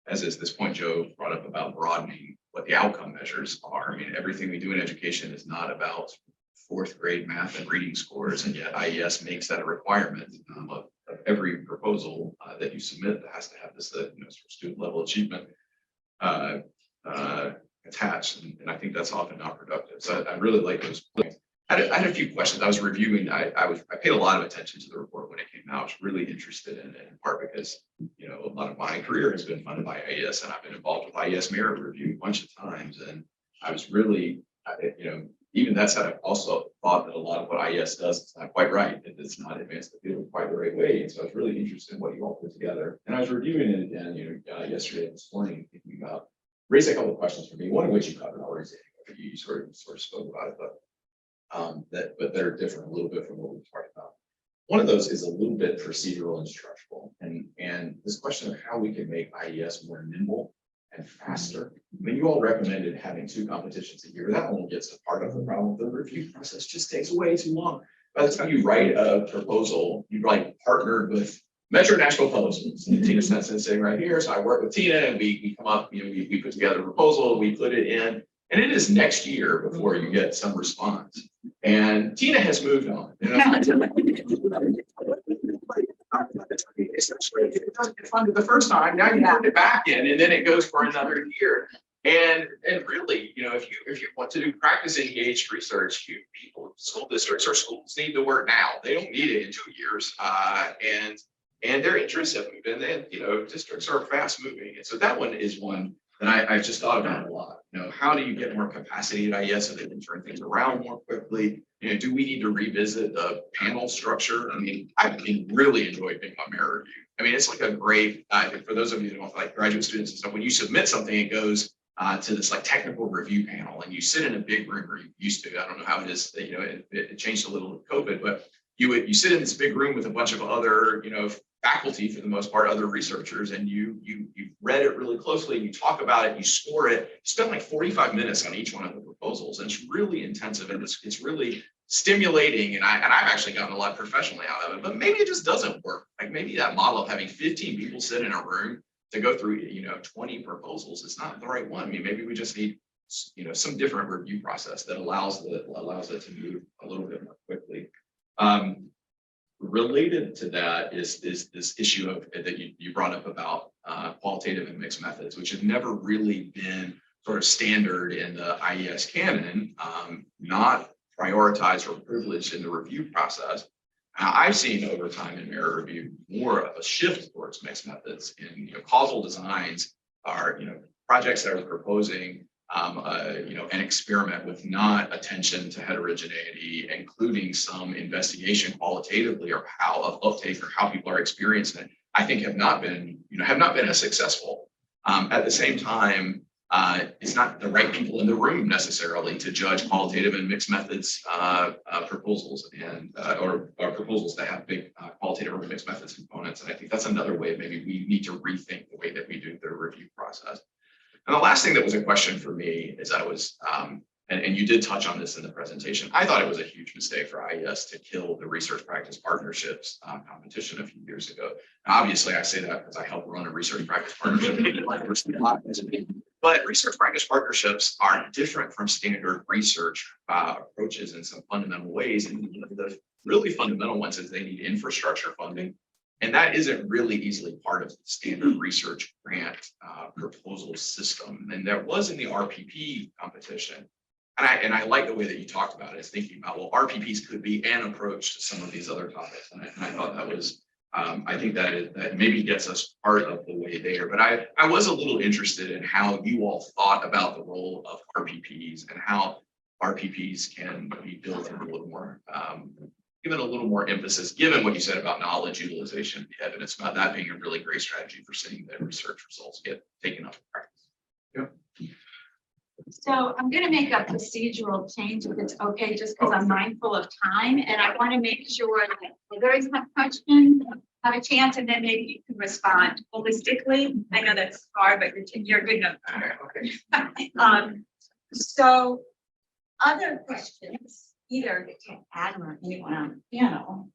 S6: As is this point Joe brought up about broadening what the outcome measures are. I mean, everything we do in education is not about 4th grade math and reading scores, and yet IES makes that a requirement of every proposal that you submit that has to have this, you know, sort of student level achievement attached, and I think that's often not productive. So I really like those points. I had a few questions. I was reviewing. I paid a lot of attention to the report when it came out. I was really interested in it, in part because, you know, a lot of my career has been funded by IES, and I've been involved with IES merit review a bunch of times. And I was really, you know, even that said, I've also thought that a lot of what IES does is not quite right. It's not advanced the field quite the right way. And so I was really interested in what you all put together. And I was reviewing it again, you know, yesterday and this morning, thinking about, raised a couple of questions for me. One of which you covered already. You sort of spoke about it, but but they're different a little bit from what we've talked about. One of those is a little bit procedural and structural, and this question of how we can make IES more nimble and faster. I mean, you all recommended having 2 competitions a year. That only gets to part of the problem. The review process just takes way too long. By the time you write a proposal, you've like partnered with Metro Nashville Public Schools. And Tina Stenson is sitting right here. So I work with Tina and we come up, we put together a proposal, we put it in, and it is next year before you get some response. And Tina has moved on. It's funded the first time, now you put it back in, and then it goes for another year. And really, if you want to do practice engaged research, people, school districts or schools need the work now. They don't need it in 2 years. And their interests have moved, and then districts are fast moving. And so that one is one that I've just thought about a lot. How do you get more capacity at IES so they can turn things around more quickly? Do we need to revisit the panel structure? I really enjoyed being on Mayor Review. It's like a great, for those of you who don't like graduate students and stuff, when you submit something, it goes to this like technical review panel, and you sit in a big room, or you used to. I don't know how it is. It changed a little with COVID, but you sit in this big room with a bunch of other faculty, for the most part, other researchers, and you read it really closely, you talk about it, you score it, you spend like 45 minutes on each one of the proposals, and it's really intensive, and it's really stimulating, and I've actually gotten a lot professionally out of it, but maybe it just doesn't work. Like maybe that model of having 15 people sit in a room to go through 20 proposals is not the right one. Maybe we just need some different review process that allows it to move a little bit more quickly. Related to that is this issue of that you brought up about qualitative and mixed methods, which have never really been sort of standard in the IES canon, not prioritized or privileged in the review process. I've seen over time in Mayor Review more of a shift towards mixed methods. In causal designs are projects that are proposing an experiment with not attention to heterogeneity, including some investigation qualitatively or of uptake or how people are experiencing it, I think have not been as successful. At the same time, it's not the right people in the room necessarily to judge qualitative and mixed methods proposals and or proposals that have big qualitative or mixed methods components. And I think that's another way maybe we need to rethink the way that we do the review process. And the last thing that was a question for me is I was, and you did touch on this in the presentation, I thought it was a huge mistake for IES to kill the research practice partnerships competition a few years ago. Now, obviously, I say that because I helped run a research practice partnership. But research practice partnerships are different from standard research approaches in some fundamental ways. And one of the really fundamental ones is they need infrastructure funding. And that isn't really easily part of the standard research grant proposal system. And there was in the RPP competition. And I like the way that you talked about it, is thinking about, well, RPPs could be an approach to some of these other topics. And I thought that was, I think that maybe gets us part of the way there. But I was a little interested in how you all thought about the role of RPPs and how RPPs can be built in a little more, given a little more emphasis, given what you said about knowledge utilization, the evidence about that being a really great strategy for seeing that research results get taken up in practice. Yeah.
S3: So I'm going to make a procedural change if it's okay, just because I'm mindful of time, and I want to make sure that others have questions, have a chance, and then maybe you can respond holistically. I know that's hard, but you're good enough.
S6: Okay.
S3: So other questions, either to Adam or anyone on the panel,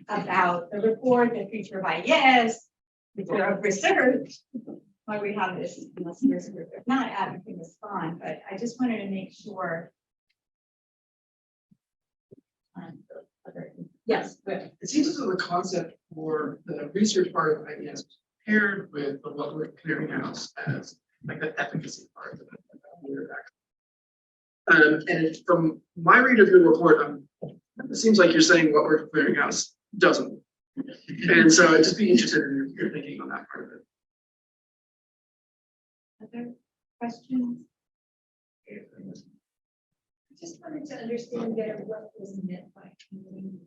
S3: about the report, the future of IES, future of research. Why we have this, unless there's a group, if not, Adam can respond, but I just wanted to make sure. Yes, good.
S7: It seems as though the concept for the research part of IES was paired with the what we're clearinghouse as like the efficacy part of it. And from my read of your report, it seems like you're saying what we're clearinghouse doesn't. And so I'd just be interested in your thinking on that part of it.
S3: Other questions?
S8: I just wanted to understand better what was meant by community.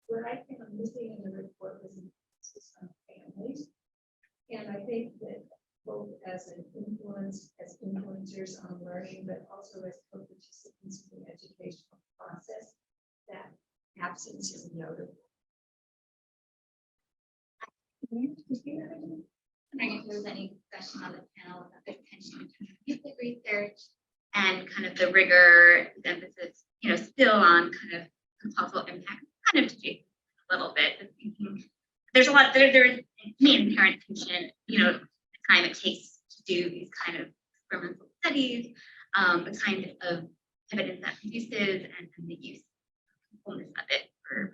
S8: What I think I'm missing in the report was emphasis on families. And I think that both as an influence, as influencers on learning, but also as co-participants in the educational process, that absence is notable.
S9: Wondering if there's any question on the panel about the tension between scientific research and kind of the rigor, the emphasis, still on kind of causal impact, kind of to a little bit, just thinking there's a lot, there's inherent tension, the time it takes to do these kind of experimental studies, the kind of evidence that produces, and the use components of it for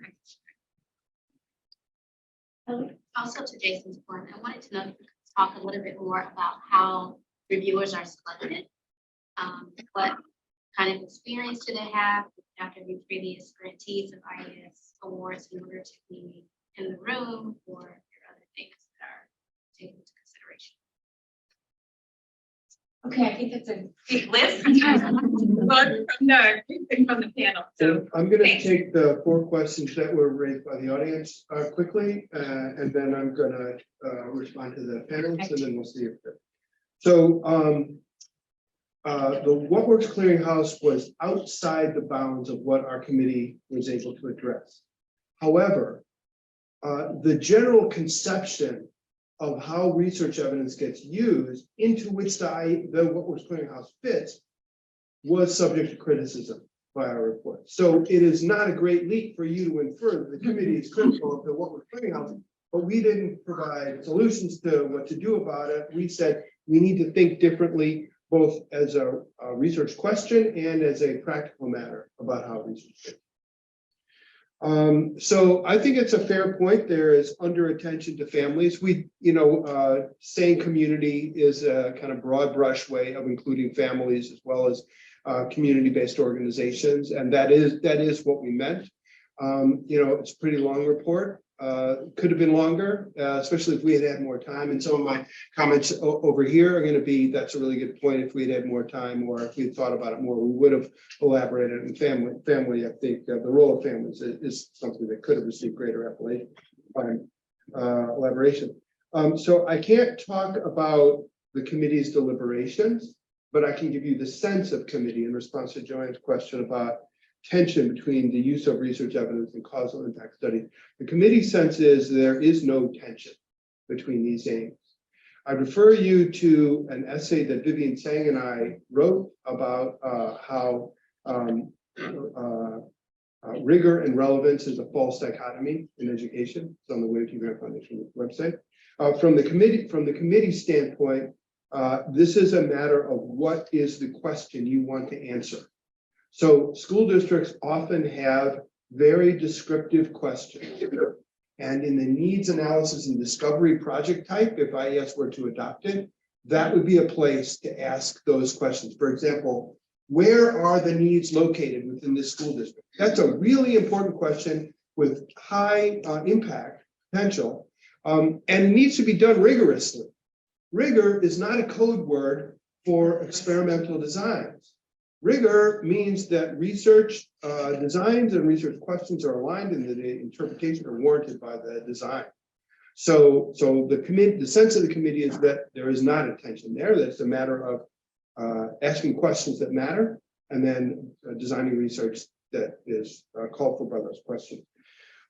S9: practitioners.
S10: Also to Jason's point, I wanted to know if you could talk a little bit more about how reviewers are selected. What kind of experience do they have after the previous grantees of IES awards in order to be in the room, or other things that are taken into consideration?
S3: Okay, I think that's a big list. From the panel.
S2: So I'm going to
S3: thanks.
S2: take the 4 questions that were raised by the audience quickly, and then I'm going to respond to the panelists, and then we'll see if. So the What Works Clearinghouse was outside the bounds of what our committee was able to address. However, the general conception of how research evidence gets used, into which the What Works Clearinghouse fits, was subject to criticism by our report. So it is not a great leap for you to infer that the committee is critical of the What Works Clearinghouse, but we didn't provide solutions to what to do about it. We said we need to think differently, both as a research question and as a practical matter about how research is. So I think it's a fair point. There is under attention to families. Saying community is a kind of broad brush way of including families as well as community-based organizations, and that is what we meant. It's a pretty long report. Could have been longer, especially if we had had more time. And some of my comments over here are going to be, that's a really good point. If we'd had more time, or if we had thought about it more, we would have elaborated. And family, I think the role of families is something that could have received greater elaboration. So I can't talk about the committee's deliberations, but I can give you the sense of committee in response to Joanne's question about tension between the use of research evidence and causal impact study. The committee's sense is there is no tension between these aims. I refer you to an essay that Vivian Tsang and I wrote about how rigor and relevance is a false dichotomy in education. It's on the Wave Grant Foundation website. From the committee standpoint, this is a matter of what is the question you want to answer. So school districts often have very descriptive questions. And in the needs analysis and discovery project type, if IES were to adopt it, that would be a place to ask those questions. For example, where are the needs located within this school district? That's a really important question with high impact potential, and it needs to be done rigorously. Rigor is not a code word for experimental designs. Rigor means that research designs and research questions are aligned and that the interpretation are warranted by the design. So the sense of the committee is that there is not a tension there. That's a matter of asking questions that matter and then designing research that is called for by those questions.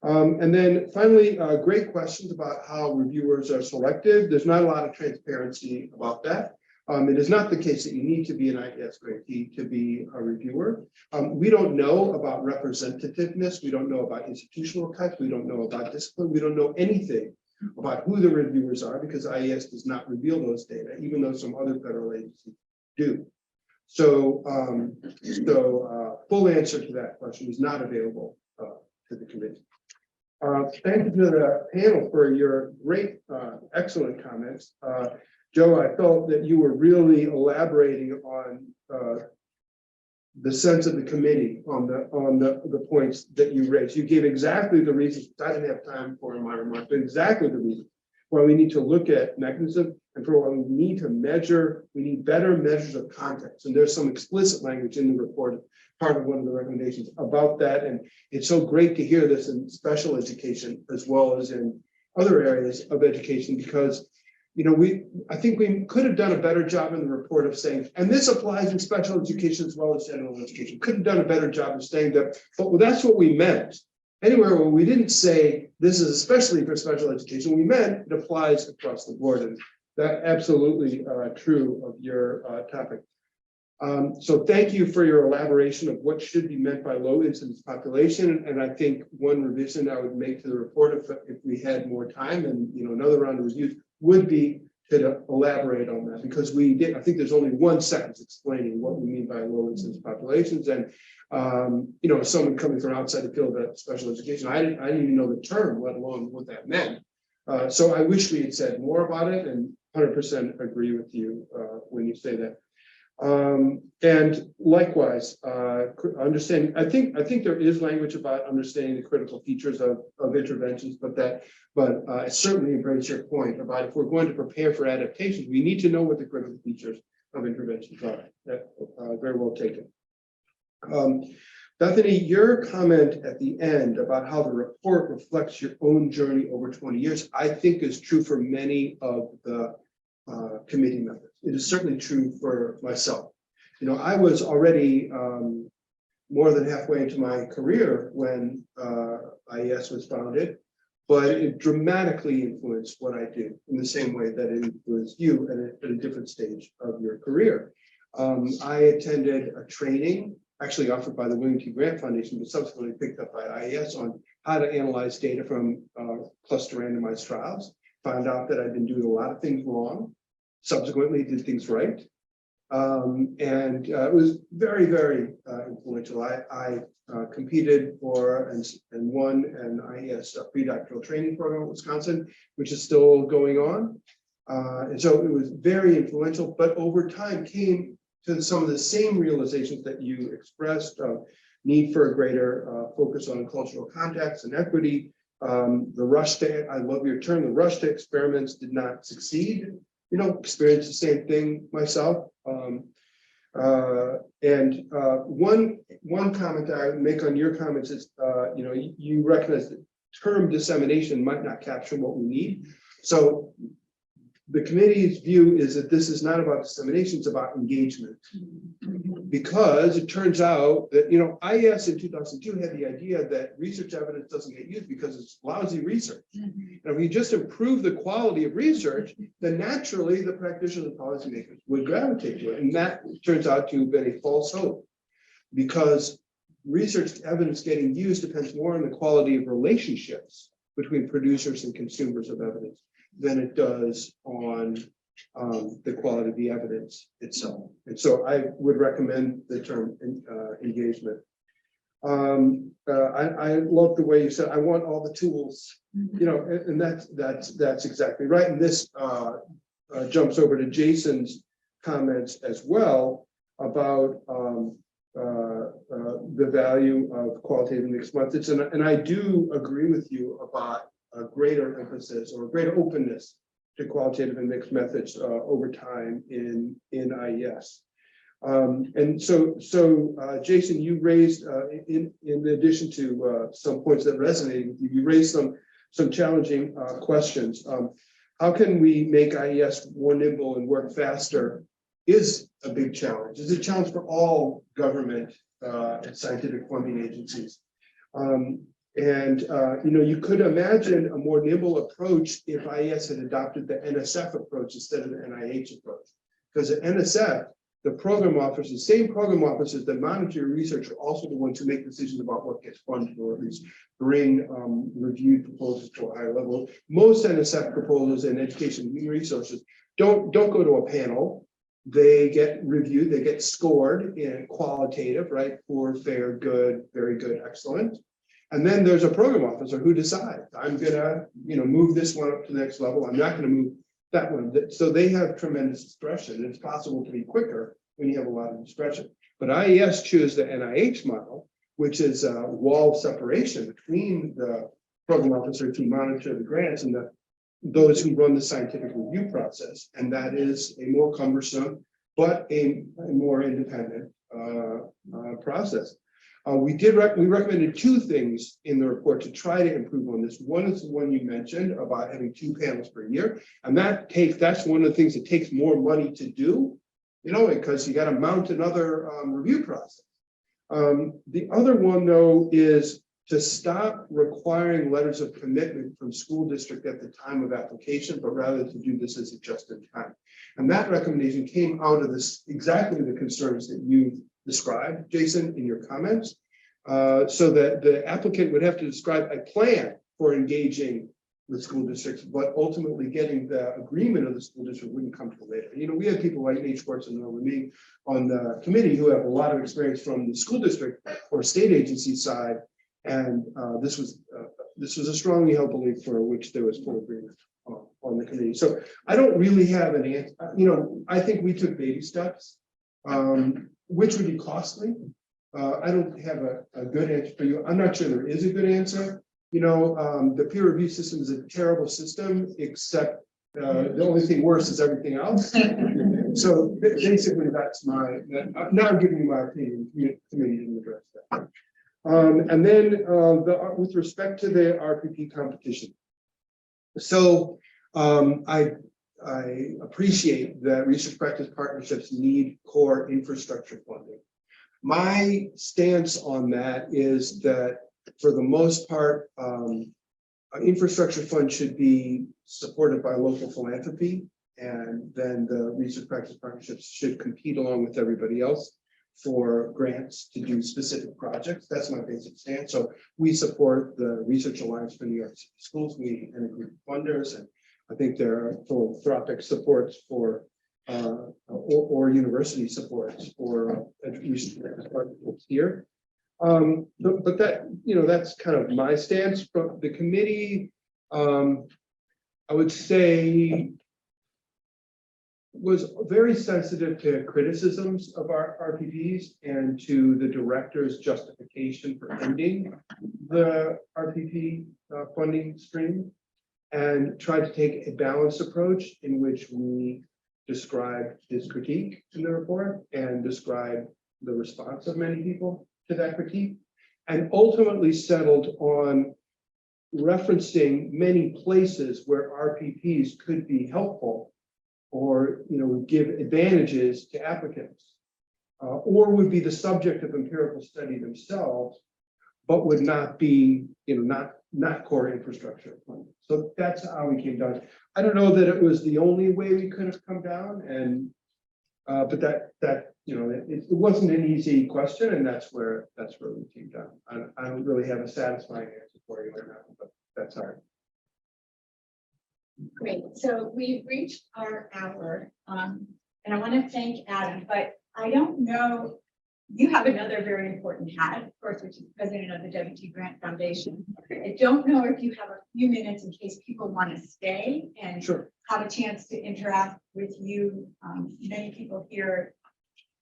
S2: And then finally, great questions about how reviewers are selected. There's not a lot of transparency about that. It is not the case that you need to be an IES grantee to be a reviewer. We don't know about representativeness. We don't know about institutional cuts. We don't know about discipline. We don't know anything about who the reviewers are because IES does not reveal those data, even though some other federal agencies do. So, full answer to that question is not available to the committee. Thank you to the panel for your great, excellent comments. Joe, I felt that you were really elaborating on the sense of the committee on the points that you raised. You gave exactly the reasons I didn't have time for in my remarks, but exactly the reasons why we need to look at mechanism and for why we need to measure. We need better measures of context, and there's some explicit language in the report, part of one of the recommendations about that. And it's so great to hear this in special education as well as in other areas of education because. I think we could have done a better job in the report of saying, and this applies in special education as well as general education. Could have done a better job of saying that, but that's what we meant. Anywhere where we didn't say this is especially for special education, we meant it applies across the board, and that absolutely true of your topic. So thank you for your elaboration of what should be meant by low incidence population. And I think one revision I would make to the report if we had more time and, you know, another round of reviews would be to elaborate on that, because I think there's only one sentence explaining what we mean by low incidence populations. And, you know, someone coming from outside the field of special education, I didn't even know the term, let alone what that meant. So I wish we had said more about it, and 100% agree with you when you say that. And likewise, understanding, I think there is language about understanding the critical features of interventions, but I certainly embrace your point about if we're going to prepare for adaptations, we need to know what the critical features of interventions are. That, very well taken. Bethany, your comment at the end about how the report reflects your own journey over 20 years, I think is true for many of the committee members. It is certainly true for myself. You know, I was already more than halfway into my career when IES was founded, but it dramatically influenced what I do in the same way that it influenced you at a different stage of your career. I attended a training actually offered by the William T. Grant Foundation, but subsequently picked up by IES on how to analyze data from cluster randomized trials. Found out that I'd been doing a lot of things wrong, subsequently did things right. And it was very, very influential. I competed for and won an IES pre-doctoral training program in Wisconsin, which is still going on. And so it was very influential, but over time came to some of the same realizations that you expressed, need for a greater focus on cultural context and equity. The rush to, I love your term, the rush to experiments did not succeed. You know, experienced the same thing myself. One comment I would make on your comments is, you know, you recognize that term dissemination might not capture what we need. So the committee's view is that this is not about dissemination, it's about engagement. Because it turns out that, you know, IES in 2002 had the idea that research evidence doesn't get used because it's lousy research. And if we just improve the quality of research, then naturally the practitioners and policymakers would gravitate to it. And that turns out to have been a false hope, because research evidence getting used depends more on the quality of relationships between producers and consumers of evidence than it does on the quality of the evidence itself. And so I would recommend the term engagement. I love the way you said, I want all the tools, you know, and that's exactly right. And this jumps over to Jason's comments as well about the value of qualitative mixed methods. And I do agree with you about a greater emphasis or a greater openness to qualitative and mixed methods over time in IES. And so Jason, you raised, in addition to some points that resonated with you, you raised some challenging questions. How can we make IES more nimble and work faster is a big challenge. It's a challenge for all government and scientific funding agencies. You know, you could imagine a more nimble approach if IES had adopted the NSF approach instead of the NIH approach. Because at NSF, the program officers, the same program officers that monitor research are also the ones who make decisions about what gets funded, or at least bring reviewed proposals to a higher level. Most NSF proposals in education and human resources don't go to a panel. They get reviewed, they get scored in qualitative, right? Poor, fair, good, very good, excellent. And then there's a program officer who decides, I'm gonna, you know, move this one up to the next level. I'm not gonna move that one. So they have tremendous discretion. It's possible to be quicker when you have a lot of discretion. But IES chose the NIH model, which is a wall of separation between the program officers who monitor the grants and those who run the scientific review process. And that is a more cumbersome, but a more independent process. We recommended two things in the report to try to improve on this. One is the one you mentioned about having 2 panels per year. And that's one of the things that takes more money to do, you know, because you got to mount another review process. The other one, though, is to stop requiring letters of commitment from school district at the time of application, but rather to do this as a just in time. And that recommendation came out of this, exactly the concerns that you described, Jason, in your comments. So that the applicant would have to describe a plan for engaging with school districts, but ultimately getting the agreement of the school district wouldn't come till later. You know, we have people like Nate Schwartz and Norma Me on the committee who have a lot of experience from the school district or state agency side. And this was a strongly held belief for which there was full agreement on the committee. So I don't really have an answer. You know, I think we took baby steps, which would be costly. I don't have a good answer for you. I'm not sure there is a good answer. You know, the peer review system is a terrible system, except the only thing worse is everything else. So basically, that's my. Now I'm giving you my opinion. The committee didn't address that. And then with respect to the RPP competition. So I appreciate that research practice partnerships need core infrastructure funding. My stance on that is that for the most part, infrastructure fund should be supported by local philanthropy, and then the research practice partnerships should compete along with everybody else for grants to do specific projects. That's my basic stance. So we support the Research Alliance for New York City Schools. We integrate funders, and I think there are philanthropic supports for or university supports for research practice partnerships here. But that, you know, that's kind of my stance. From the committee, I would say was very sensitive to criticisms of our RPPs and to the director's justification for ending the RPP funding stream, and tried to take a balanced approach in which we described his critique in the report and described the response of many people to that critique, and ultimately settled on referencing many places where RPPs could be helpful, or, you know, would give advantages to applicants, or would be the subject of empirical study themselves, but would not be, you know, not core infrastructure funding. So that's how we came down. I don't know that it was the only way we could have come down, and but that you know, it wasn't an easy question, and that's where we came down. I don't really have a satisfying answer for you right now, but that's hard.
S8: Great, so we've reached our hour, and I want to thank Adam, but I don't know, you have another very important hat, of course, which is president of the WT Grant Foundation. I don't know if you have a few minutes in case people want to stay and
S2: Sure.
S8: have a chance to interact with you. Many people here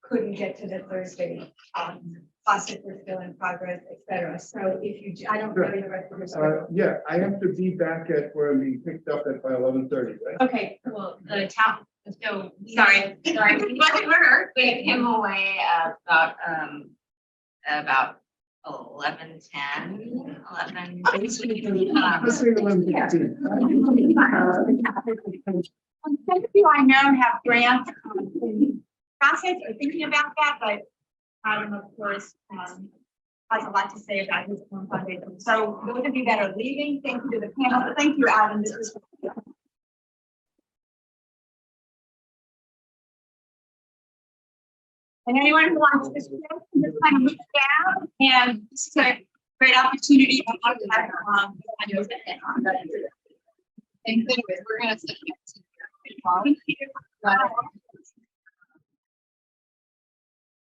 S8: couldn't get to the Thursday classes are still in progress, etc. So if you, I don't know the rest of the story.
S2: Yeah, I have to be back at where I'm being picked up at by 11:30, right?
S8: Okay,
S10: Well, the town, so, sorry,
S5: We came away about 11:10, 11.
S2: Let's say 11:15.
S3: Some of you I know have grants in process or thinking about that, but Adam, of course, has a lot to say about his own fundraising. So those of you that are leaving, thank you to the panel. Thank you, Adam. This was and anyone who wants to speak, just kind of move down, and this is a great opportunity to look at
S5: Anyways, we're gonna sit here.